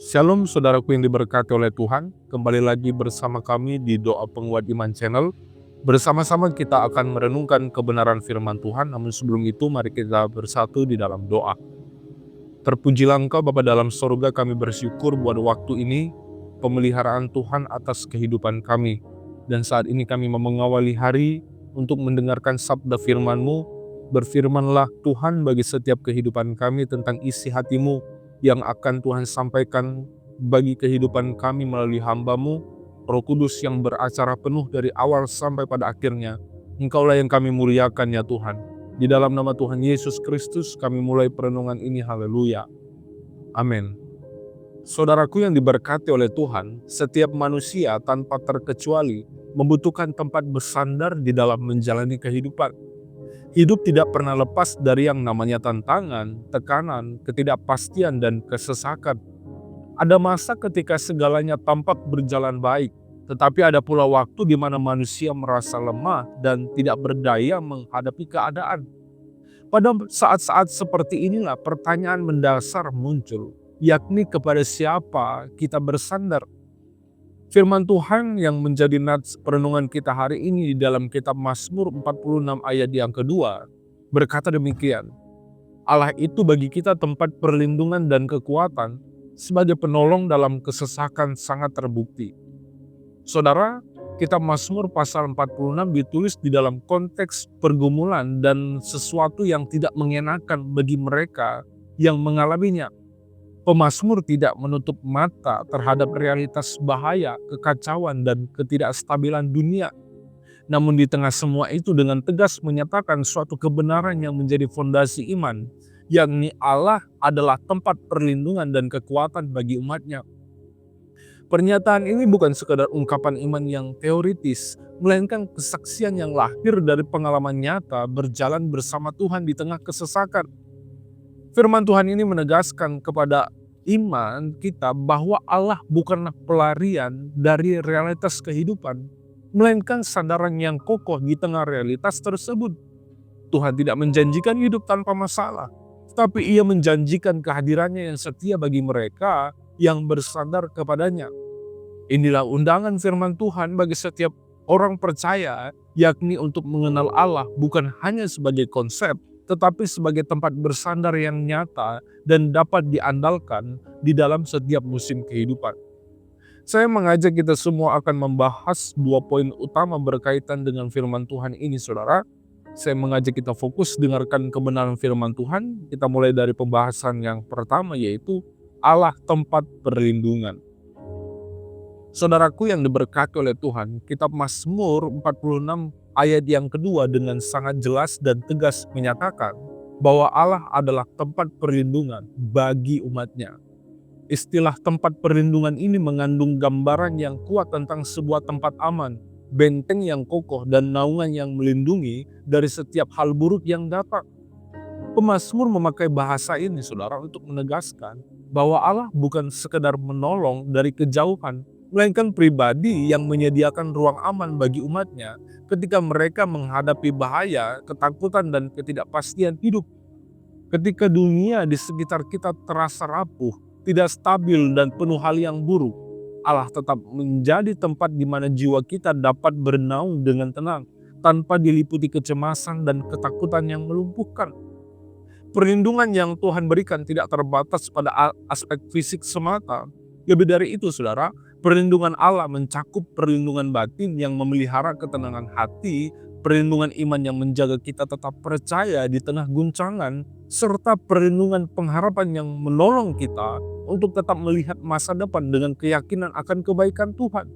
Shalom saudaraku yang diberkati oleh Tuhan, kembali lagi bersama kami di Doa Penguat Iman Channel. Bersama-sama kita akan merenungkan kebenaran firman Tuhan, namun sebelum itu mari kita bersatu di dalam doa. Terpujilah Engkau Bapa dalam sorga, kami bersyukur buat waktu ini, pemeliharaan Tuhan atas kehidupan kami. Dan saat ini kami mau mengawali hari untuk mendengarkan sabda firman-Mu. Berfirmanlah Tuhan bagi setiap kehidupan kami tentang isi hati-Mu yang akan Tuhan sampaikan bagi kehidupan kami melalui hamba-Mu, Roh Kudus yang beracara penuh dari awal sampai pada akhirnya. Engkaulah yang kami muliakan ya Tuhan. Di dalam nama Tuhan Yesus Kristus kami mulai perenungan ini, haleluya. Amin. Saudaraku yang diberkati oleh Tuhan, setiap manusia tanpa terkecuali membutuhkan tempat bersandar di dalam menjalani kehidupan. Hidup tidak pernah lepas dari yang namanya tantangan, tekanan, ketidakpastian, dan kesesakan. Ada masa ketika segalanya tampak berjalan baik, tetapi ada pula waktu di mana manusia merasa lemah dan tidak berdaya menghadapi keadaan. Pada saat-saat seperti inilah pertanyaan mendasar muncul, yakni kepada siapa kita bersandar. Firman Tuhan yang menjadi nats perenungan kita hari ini di dalam kitab Mazmur 46 ayat yang kedua berkata demikian, Allah itu bagi kita tempat perlindungan dan kekuatan, sebagai penolong dalam kesesakan sangat terbukti. Saudara, kitab Mazmur pasal 46 ditulis di dalam konteks pergumulan dan sesuatu yang tidak mengenakan bagi mereka yang mengalaminya. Pemazmur tidak menutup mata terhadap realitas bahaya, kekacauan, dan ketidakstabilan dunia. Namun di tengah semua itu dengan tegas menyatakan suatu kebenaran yang menjadi fondasi iman, yakni Allah adalah tempat perlindungan dan kekuatan bagi umatnya. Pernyataan ini bukan sekadar ungkapan iman yang teoritis, melainkan kesaksian yang lahir dari pengalaman nyata berjalan bersama Tuhan di tengah kesesakan. Firman Tuhan ini menegaskan kepada iman kita bahwa Allah bukanlah pelarian dari realitas kehidupan, melainkan sandaran yang kokoh di tengah realitas tersebut. Tuhan tidak menjanjikan hidup tanpa masalah, tapi Ia menjanjikan kehadirannya yang setia bagi mereka yang bersandar kepadanya. Inilah undangan firman Tuhan bagi setiap orang percaya, yakni untuk mengenal Allah bukan hanya sebagai konsep, tetapi sebagai tempat bersandar yang nyata dan dapat diandalkan di dalam setiap musim kehidupan. Saya mengajak kita semua akan membahas dua poin utama berkaitan dengan firman Tuhan ini, saudara. Saya mengajak kita fokus dengarkan kebenaran firman Tuhan. Kita mulai dari pembahasan yang pertama, yaitu Allah tempat perlindungan. Saudaraku yang diberkati oleh Tuhan, kitab Mazmur 46 ayat yang kedua dengan sangat jelas dan tegas menyatakan bahwa Allah adalah tempat perlindungan bagi umatnya. Istilah tempat perlindungan ini mengandung gambaran yang kuat tentang sebuah tempat aman, benteng yang kokoh, dan naungan yang melindungi dari setiap hal buruk yang datang. Pemazmur memakai bahasa ini, saudara, untuk menegaskan bahwa Allah bukan sekedar menolong dari kejauhan, melainkan pribadi yang menyediakan ruang aman bagi umatnya ketika mereka menghadapi bahaya, ketakutan, dan ketidakpastian hidup. Ketika dunia di sekitar kita terasa rapuh, tidak stabil, dan penuh hal yang buruk, Allah tetap menjadi tempat di mana jiwa kita dapat bernaung dengan tenang, tanpa diliputi kecemasan dan ketakutan yang melumpuhkan. Perlindungan yang Tuhan berikan tidak terbatas pada aspek fisik semata. Lebih dari itu, saudara, perlindungan Allah mencakup perlindungan batin yang memelihara ketenangan hati, perlindungan iman yang menjaga kita tetap percaya di tengah guncangan, serta perlindungan pengharapan yang menolong kita untuk tetap melihat masa depan dengan keyakinan akan kebaikan Tuhan.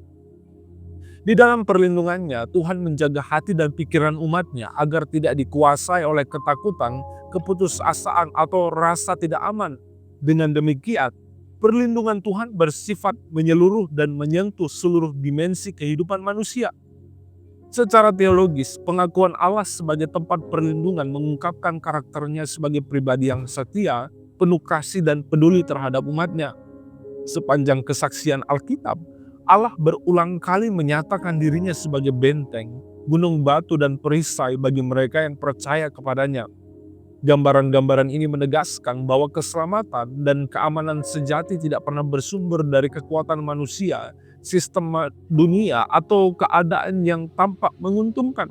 Di dalam perlindungannya, Tuhan menjaga hati dan pikiran umatnya agar tidak dikuasai oleh ketakutan, keputusasaan, atau rasa tidak aman. Dengan demikian, perlindungan Tuhan bersifat menyeluruh dan menyentuh seluruh dimensi kehidupan manusia. Secara teologis, pengakuan Allah sebagai tempat perlindungan mengungkapkan karakternya sebagai pribadi yang setia, penuh kasih, dan peduli terhadap umatnya. Sepanjang kesaksian Alkitab, Allah berulang kali menyatakan dirinya sebagai benteng, gunung batu, dan perisai bagi mereka yang percaya kepadanya. Gambaran-gambaran ini menegaskan bahwa keselamatan dan keamanan sejati tidak pernah bersumber dari kekuatan manusia, sistem dunia, atau keadaan yang tampak menguntungkan.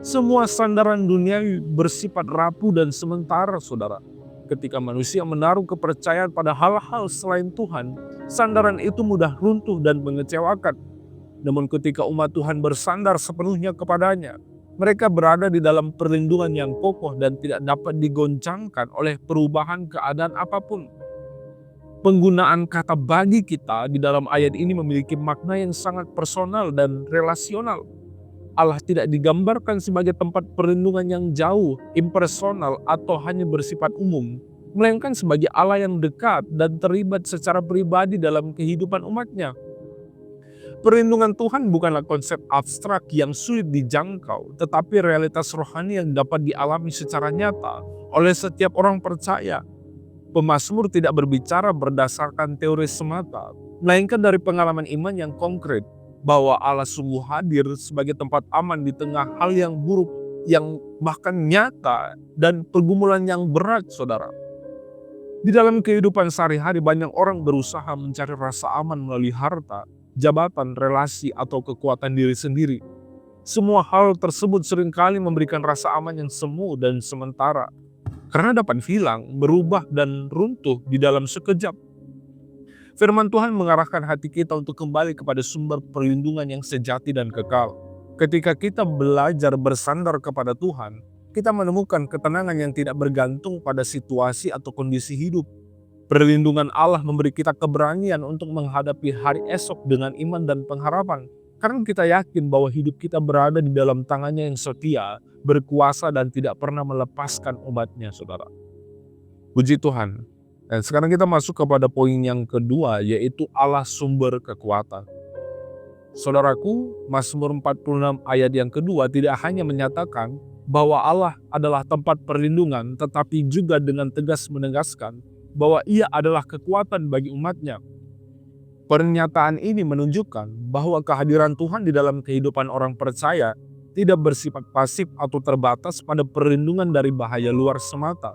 Semua sandaran duniawi bersifat rapuh dan sementara, saudara. Ketika manusia menaruh kepercayaan pada hal-hal selain Tuhan, sandaran itu mudah runtuh dan mengecewakan. Namun ketika umat Tuhan bersandar sepenuhnya kepadanya, mereka berada di dalam perlindungan yang kokoh dan tidak dapat digoncangkan oleh perubahan keadaan apapun. Penggunaan kata bagi kita di dalam ayat ini memiliki makna yang sangat personal dan relasional. Allah tidak digambarkan sebagai tempat perlindungan yang jauh, impersonal, atau hanya bersifat umum, melainkan sebagai Allah yang dekat dan terlibat secara pribadi dalam kehidupan umatnya. Perlindungan Tuhan bukanlah konsep abstrak yang sulit dijangkau, tetapi realitas rohani yang dapat dialami secara nyata oleh setiap orang percaya. Pemazmur tidak berbicara berdasarkan teori semata, melainkan dari pengalaman iman yang konkret, bahwa Allah sungguh hadir sebagai tempat aman di tengah hal yang buruk, yang bahkan nyata, dan pergumulan yang berat, saudara. Di dalam kehidupan sehari-hari, banyak orang berusaha mencari rasa aman melalui harta, jabatan, relasi, atau kekuatan diri sendiri. Semua hal tersebut seringkali memberikan rasa aman yang semu dan sementara, karena dapat hilang, berubah, dan runtuh di dalam sekejap. Firman Tuhan mengarahkan hati kita untuk kembali kepada sumber perlindungan yang sejati dan kekal. Ketika kita belajar bersandar kepada Tuhan, kita menemukan ketenangan yang tidak bergantung pada situasi atau kondisi hidup. Perlindungan Allah memberi kita keberanian untuk menghadapi hari esok dengan iman dan pengharapan. Karena kita yakin bahwa hidup kita berada di dalam tangannya yang setia, berkuasa, dan tidak pernah melepaskan umatnya, saudara. Puji Tuhan. Dan sekarang kita masuk kepada poin yang kedua, yaitu Allah sumber kekuatan. Saudaraku, Mazmur 46 ayat yang kedua tidak hanya menyatakan bahwa Allah adalah tempat perlindungan, tetapi juga dengan tegas menegaskan bahwa Ia adalah kekuatan bagi umatnya. Pernyataan ini menunjukkan bahwa kehadiran Tuhan di dalam kehidupan orang percaya tidak bersifat pasif atau terbatas pada perlindungan dari bahaya luar semata.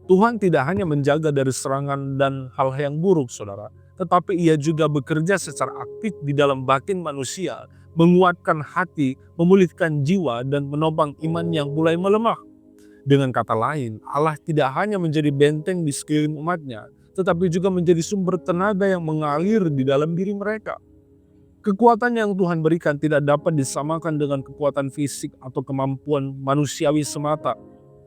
Tuhan tidak hanya menjaga dari serangan dan hal yang buruk, saudara, tetapi Ia juga bekerja secara aktif di dalam batin manusia, menguatkan hati, memulihkan jiwa, dan menopang iman yang mulai melemah. Dengan kata lain, Allah tidak hanya menjadi benteng di sekeliling umatnya, tetapi juga menjadi sumber tenaga yang mengalir di dalam diri mereka. Kekuatan yang Tuhan berikan tidak dapat disamakan dengan kekuatan fisik atau kemampuan manusiawi semata.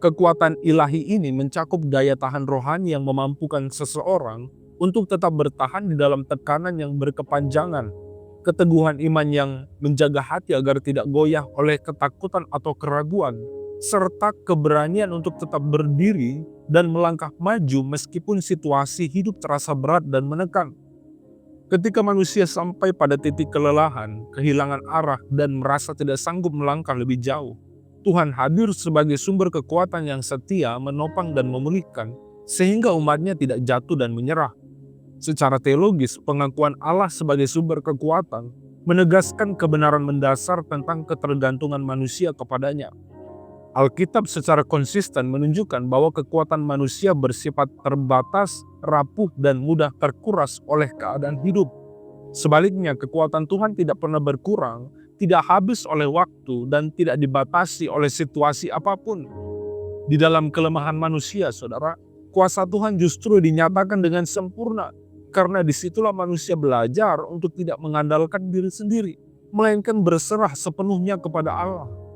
Kekuatan ilahi ini mencakup daya tahan rohani yang memampukan seseorang untuk tetap bertahan di dalam tekanan yang berkepanjangan, keteguhan iman yang menjaga hati agar tidak goyah oleh ketakutan atau keraguan, serta keberanian untuk tetap berdiri dan melangkah maju meskipun situasi hidup terasa berat dan menekan. Ketika manusia sampai pada titik kelelahan, kehilangan arah, dan merasa tidak sanggup melangkah lebih jauh, Tuhan hadir sebagai sumber kekuatan yang setia, menopang dan memulihkan, sehingga umatnya tidak jatuh dan menyerah. Secara teologis, pengakuan Allah sebagai sumber kekuatan menegaskan kebenaran mendasar tentang ketergantungan manusia kepadanya. Alkitab secara konsisten menunjukkan bahwa kekuatan manusia bersifat terbatas, rapuh, dan mudah terkuras oleh keadaan hidup. Sebaliknya, kekuatan Tuhan tidak pernah berkurang, tidak habis oleh waktu, dan tidak dibatasi oleh situasi apapun. Di dalam kelemahan manusia, saudara, kuasa Tuhan justru dinyatakan dengan sempurna, karena disitulah manusia belajar untuk tidak mengandalkan diri sendiri, melainkan berserah sepenuhnya kepada Allah.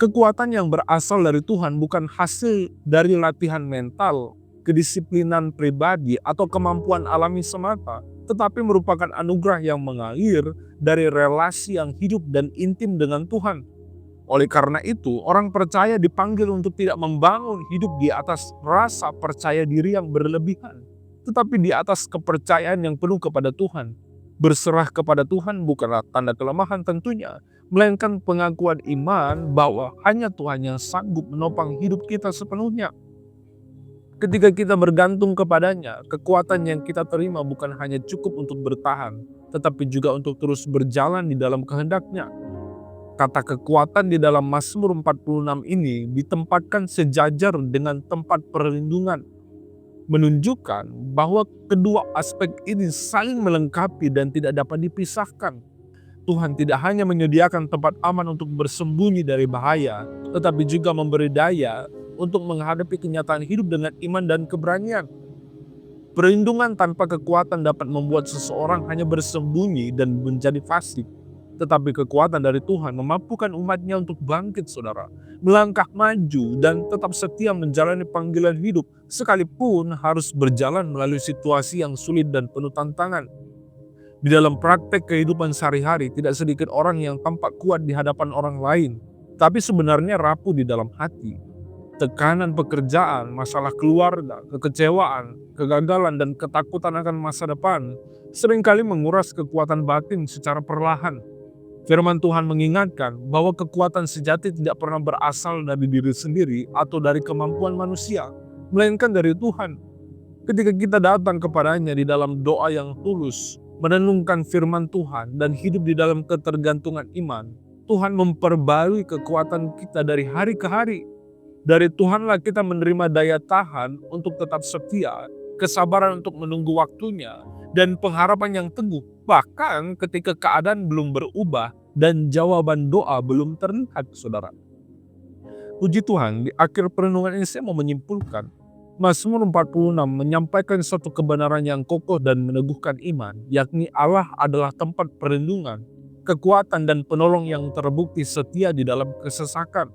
Kekuatan yang berasal dari Tuhan bukan hasil dari latihan mental, kedisiplinan pribadi, atau kemampuan alami semata, tetapi merupakan anugerah yang mengalir dari relasi yang hidup dan intim dengan Tuhan. Oleh karena itu, orang percaya dipanggil untuk tidak membangun hidup di atas rasa percaya diri yang berlebihan, tetapi di atas kepercayaan yang penuh kepada Tuhan. Berserah kepada Tuhan bukanlah tanda kelemahan tentunya, melainkan pengakuan iman bahwa hanya Tuhan yang sanggup menopang hidup kita sepenuhnya. Ketika kita bergantung kepadanya, kekuatan yang kita terima bukan hanya cukup untuk bertahan, tetapi juga untuk terus berjalan di dalam kehendak-Nya. Kata kekuatan di dalam Mazmur 46 ini ditempatkan sejajar dengan tempat perlindungan, menunjukkan bahwa kedua aspek ini saling melengkapi dan tidak dapat dipisahkan. Tuhan tidak hanya menyediakan tempat aman untuk bersembunyi dari bahaya, tetapi juga memberi daya untuk menghadapi kenyataan hidup dengan iman dan keberanian. Perlindungan tanpa kekuatan dapat membuat seseorang hanya bersembunyi dan menjadi fasik. Tetapi kekuatan dari Tuhan memampukan umatnya untuk bangkit, saudara, melangkah maju dan tetap setia menjalani panggilan hidup, sekalipun harus berjalan melalui situasi yang sulit dan penuh tantangan. Di dalam praktek kehidupan sehari-hari, tidak sedikit orang yang tampak kuat di hadapan orang lain, tapi sebenarnya rapuh di dalam hati. Tekanan pekerjaan, masalah keluarga, kekecewaan, kegagalan, dan ketakutan akan masa depan seringkali menguras kekuatan batin secara perlahan. Firman Tuhan mengingatkan bahwa kekuatan sejati tidak pernah berasal dari diri sendiri atau dari kemampuan manusia, melainkan dari Tuhan. Ketika kita datang kepadanya di dalam doa yang tulus, menenungkan firman Tuhan, dan hidup di dalam ketergantungan iman, Tuhan memperbarui kekuatan kita dari hari ke hari. Dari Tuhanlah kita menerima daya tahan untuk tetap setia, kesabaran untuk menunggu waktunya, dan pengharapan yang teguh, bahkan ketika keadaan belum berubah dan jawaban doa belum terlihat, saudara. Puji Tuhan, di akhir perenungan ini saya mau menyimpulkan, Mazmur 46 menyampaikan suatu kebenaran yang kokoh dan meneguhkan iman, yakni Allah adalah tempat perlindungan, kekuatan dan penolong yang terbukti setia di dalam kesesakan.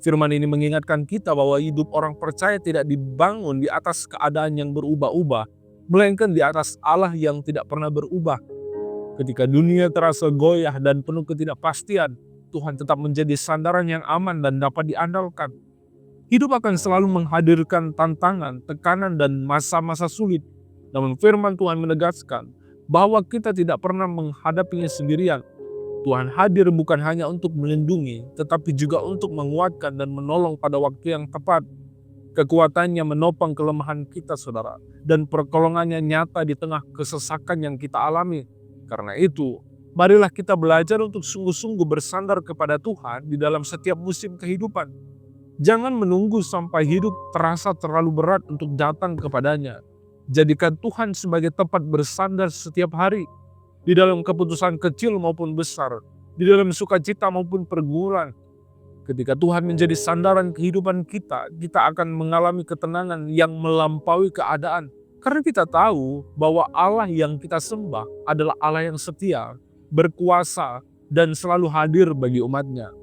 Firman ini mengingatkan kita bahwa hidup orang percaya tidak dibangun di atas keadaan yang berubah-ubah, melainkan di atas Allah yang tidak pernah berubah. Ketika dunia terasa goyah dan penuh ketidakpastian, Tuhan tetap menjadi sandaran yang aman dan dapat diandalkan. Hidup akan selalu menghadirkan tantangan, tekanan, dan masa-masa sulit. Namun firman Tuhan menegaskan bahwa kita tidak pernah menghadapinya sendirian. Tuhan hadir bukan hanya untuk melindungi, tetapi juga untuk menguatkan dan menolong pada waktu yang tepat. Kekuatannya menopang kelemahan kita, saudara, dan pertolongannya nyata di tengah kesesakan yang kita alami. Karena itu, marilah kita belajar untuk sungguh-sungguh bersandar kepada Tuhan di dalam setiap musim kehidupan. Jangan menunggu sampai hidup terasa terlalu berat untuk datang kepadanya. Jadikan Tuhan sebagai tempat bersandar setiap hari. Di dalam keputusan kecil maupun besar, di dalam sukacita maupun pergumulan. Ketika Tuhan menjadi sandaran kehidupan kita, kita akan mengalami ketenangan yang melampaui keadaan. Karena kita tahu bahwa Allah yang kita sembah adalah Allah yang setia, berkuasa, dan selalu hadir bagi umatnya.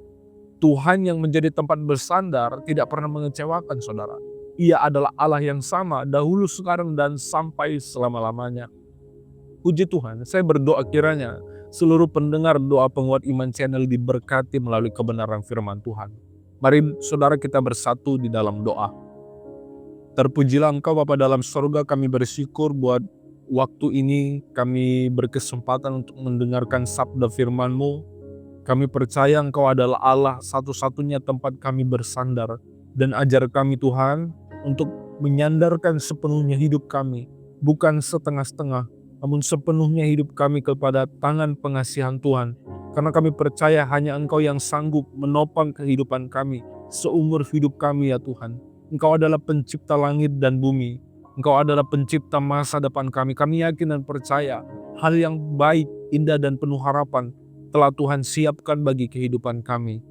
Tuhan yang menjadi tempat bersandar tidak pernah mengecewakan, saudara. Ia adalah Allah yang sama dahulu, sekarang, dan sampai selama-lamanya. Puji Tuhan, saya berdoa kiranya seluruh pendengar doa penguat iman channel diberkati melalui kebenaran firman Tuhan. Mari saudara kita bersatu di dalam doa. Terpujilah Engkau Bapa dalam surga, kami bersyukur buat waktu ini kami berkesempatan untuk mendengarkan sabda firman-Mu. Kami percaya Engkau adalah Allah satu-satunya tempat kami bersandar. Dan ajar kami Tuhan untuk menyandarkan sepenuhnya hidup kami, bukan setengah-setengah, namun sepenuhnya hidup kami kepada tangan pengasihan Tuhan. Karena kami percaya hanya Engkau yang sanggup menopang kehidupan kami seumur hidup kami, ya Tuhan. Engkau adalah pencipta langit dan bumi. Engkau adalah pencipta masa depan kami. Kami yakin dan percaya hal yang baik, indah, dan penuh harapan telah Tuhan siapkan bagi kehidupan kami.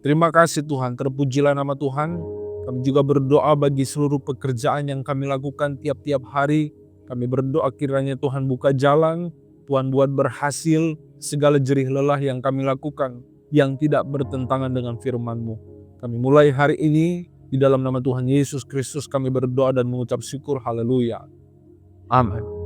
Terima kasih Tuhan, terpujilah nama Tuhan. Kami juga berdoa bagi seluruh pekerjaan yang kami lakukan tiap-tiap hari. Kami berdoa kiranya Tuhan buka jalan, Tuhan buat berhasil segala jerih lelah yang kami lakukan yang tidak bertentangan dengan firman-Mu. Kami mulai hari ini di dalam nama Tuhan Yesus Kristus kami berdoa dan mengucap syukur, haleluya. Amin.